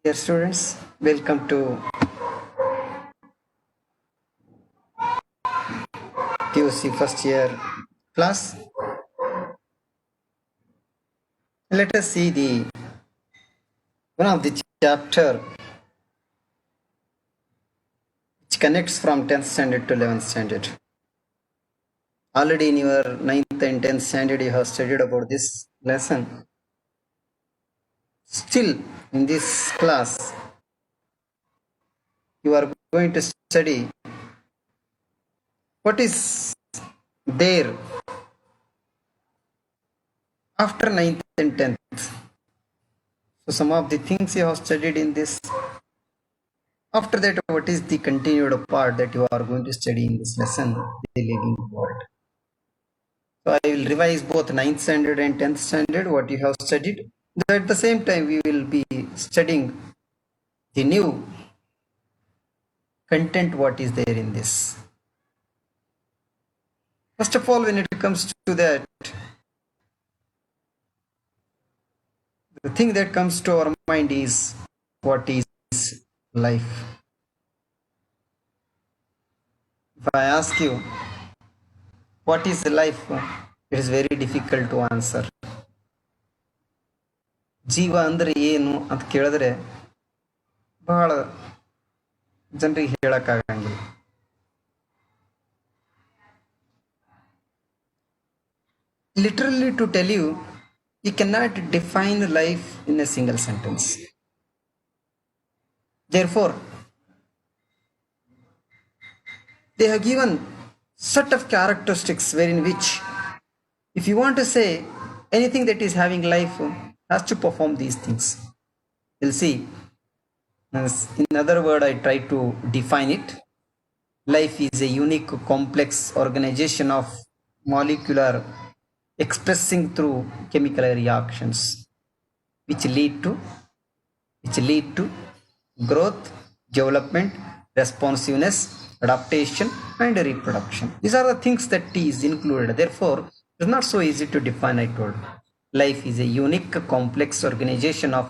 Dear students, welcome to PUC first year class. Let us see the one of the chapter which connects from 10th standard to 11th standard. Already in your 9th and 10th standard you have studied about this lesson. Still in this class you are going to study what is there after 9th and 10th. So some of the things you have studied in this. After that, what is the continued part that you are going to study in this lesson, the living world? So I will revise both 9th standard and 10th standard, what you have studied. At the same time, we will be studying the new content, what is there in this. First of all, when it comes to that, the thing that comes to our mind is what is life? If I ask you, what is life? It is very difficult to answer. ಜೀವ ಅಂದರೆ ಏನು ಅಂತ ಕೇಳಿದ್ರೆ ಬಹಳ ಜನರಿಗೆ ಹೇಳಕ್ಕಾಗಂಗಿಲ್ಲ. Literally to tell you, you cannot define life in a single sentence. Therefore, they have given set of characteristics wherein which if you want to say anything that is having life has to perform these things. You'll see. In other word, I try to define it. Life is a unique, complex organization of molecular expressing through chemical reactions which lead to growth, development, responsiveness, adaptation, and reproduction. These are the things that is included. Therefore, it's not so easy to define. I told life is a unique, complex organization of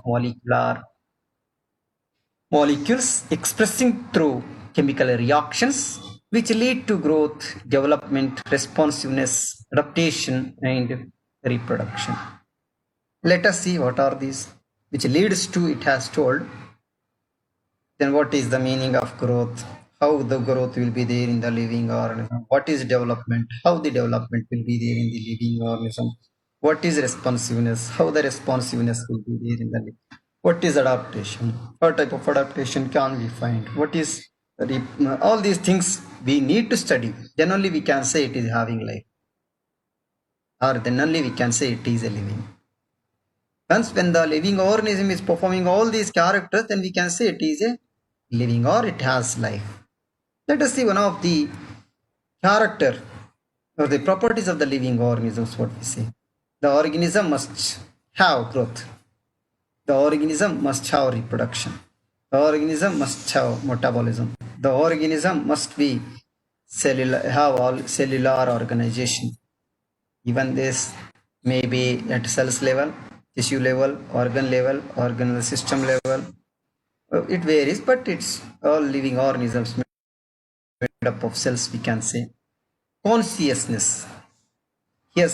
molecules expressing through chemical reactions which lead to growth, development, responsiveness, adaptation, and reproduction. Let us see what are these which leads to, it has told. Then what is the meaning of growth? How the growth will be there in the living organism? What is development? How the development will be there in the living organism? What is responsiveness? How the responsiveness will be there in the living? What is adaptation? What type of adaptation can we find? What is all these things we need to study. Then only we can say it is having life. Or then only we can say it is a living. Once when the living organism is performing all these characters, then we can say it is a living or it has life. Let us see one of the character or the properties of the living organisms, what we say. The organism must have growth. The organism must have reproduction. The organism must have metabolism. The organism must be have all cellular organization. Even this may be at cells level, tissue level, organ level, organal system level. It varies, but it's all living organisms made up of cells, we can say. Consciousness. Here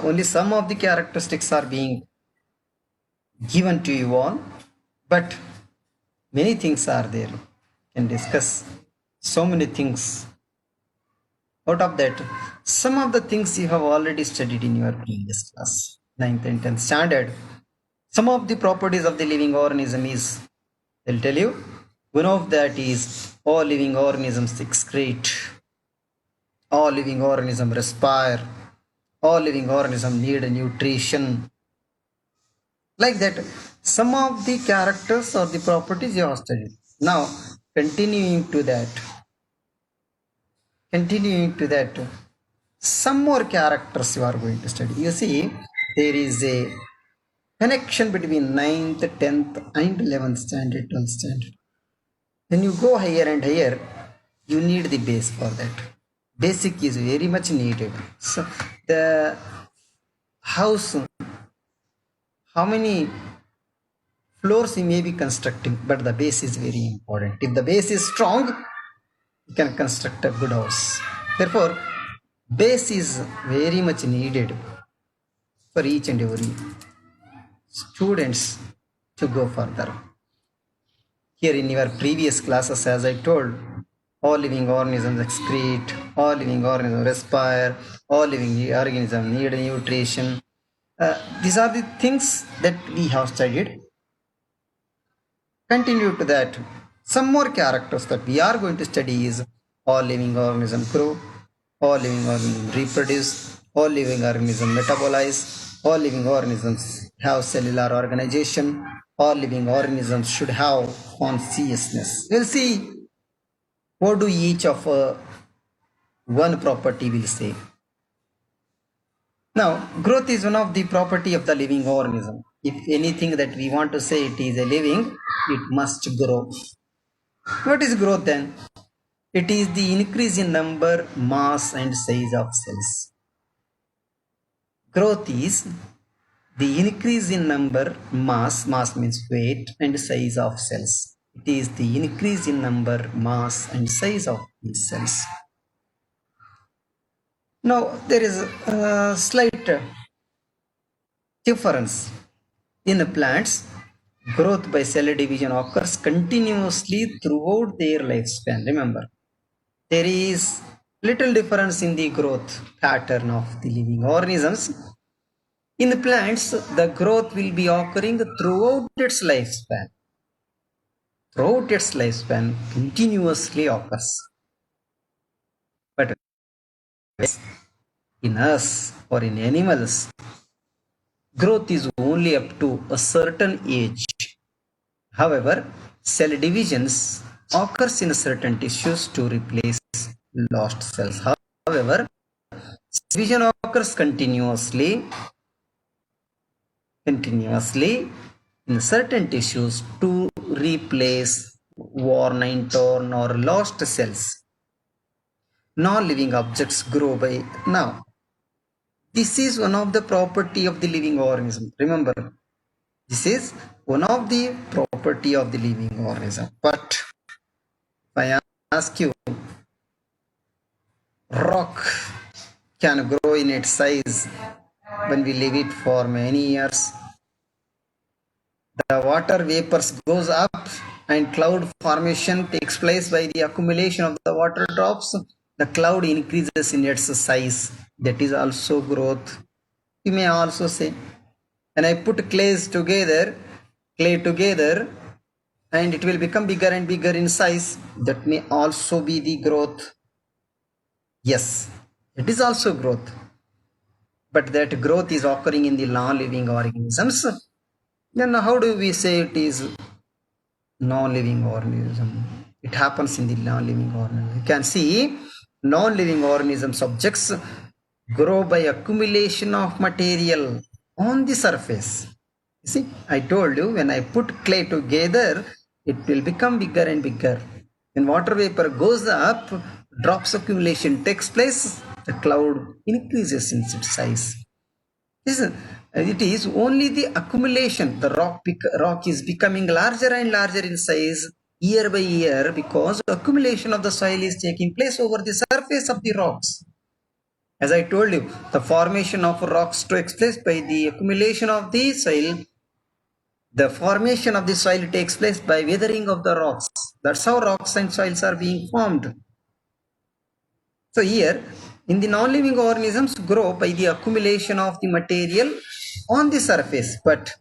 only some of the characteristics are being given to you all, but many things are there. You can discuss so many things. Out of that, some of the things you have already studied in your previous class, 9th and 10th standard. Some of the properties of the living organism is, they'll tell you, one of that is all living organisms excrete, all living organisms respire, all living organisms need nutrition. Like that, some of the characters or the properties you have studied. Now, continuing to that, some more characters you are going to study. You see, there is a connection between 9th, 10th, and 11th standard, 12th standard. When you go higher and higher, you need the base for that. Basic is very much needed. So, the house, how many Floors you may be constructing, but the base is very important. If the base is strong, you can construct a good house. Therefore, base is very much needed for each and every students to go further. Here in your previous classes, as I told, all living organisms excrete, all living organisms respire, all living organisms need nutrition. These are the things that we have studied. Continue to that. Some more characters that we are going to study is all living organisms grow, all living organisms reproduce, all living organisms metabolize, all living organisms have cellular organization, all living organisms should have consciousness. We'll see what do each of one property will say. Now, growth is one of the property of the living organism. If anything that we want to say it is a living, it must grow. What is growth then? It is the increase in number, mass and size of cells. Growth is the increase in number, mass means weight, and size of cells. It is the increase in number, mass and size of these cells. Now, there is a slight difference. In the plants, growth by cell division occurs continuously throughout their lifespan. Remember, there is little difference in the growth pattern of the living organisms. In the plants, the growth will be occurring throughout its lifespan. Throughout its lifespan, continuously occurs. But in us or in animals, growth is only up to a certain age. However, cell divisions occurs in certain tissues to replace lost cells. However, division occurs continuously in certain tissues to replace worn, torn or lost cells. Non-living objects grow by now. This is one of the property of the living organism. Remember, this is one of the property of the living organism. But if I ask you, rock can grow in its size when we leave it for many years. The water vapors goes up and cloud formation takes place by the accumulation of the water drops. The cloud increases in its size. That is also growth. You may also say, when I put clay together and it will become bigger and bigger in size, that may also be the growth. Yes, it is also growth. But that growth is occurring in the non-living organisms. Then how do we say it is non-living organism? It happens in the non-living organism. You can see non-living organism subjects grow by accumulation of material on the surface. You see, I told you when I put clay together, it will become bigger and bigger. When water vapor goes up, drops accumulation takes place, the cloud increases in its size. It is only the accumulation. The rock is becoming larger and larger in size year by year because accumulation of the soil is taking place over the surface of the rocks. As I told you, the formation of rocks takes place by the accumulation of the soil. The formation of the soil takes place by weathering of the rocks. That's how rocks and soils are being formed. So here, in the non-living organisms grow by the accumulation of the material on the surface, but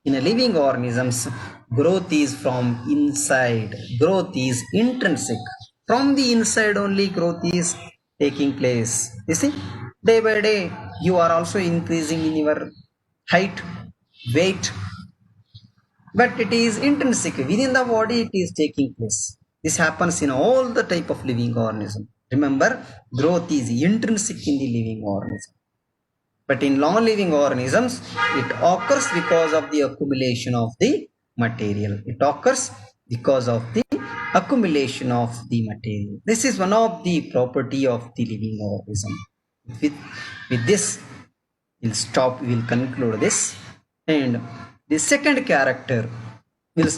in a living organisms, growth is from inside. Growth is intrinsic. From the inside only growth is taking place. You see, day by day, you are also increasing in your height, weight, but it is intrinsic. Within the body, it is taking place. This happens in all the type of living organism. Remember, growth is intrinsic in the living organism. But in non-living organisms, it occurs because of the accumulation of the material. It occurs because of the accumulation of the material. This is one of the property of the living organism. With this, we'll stop, we'll conclude this. And the second character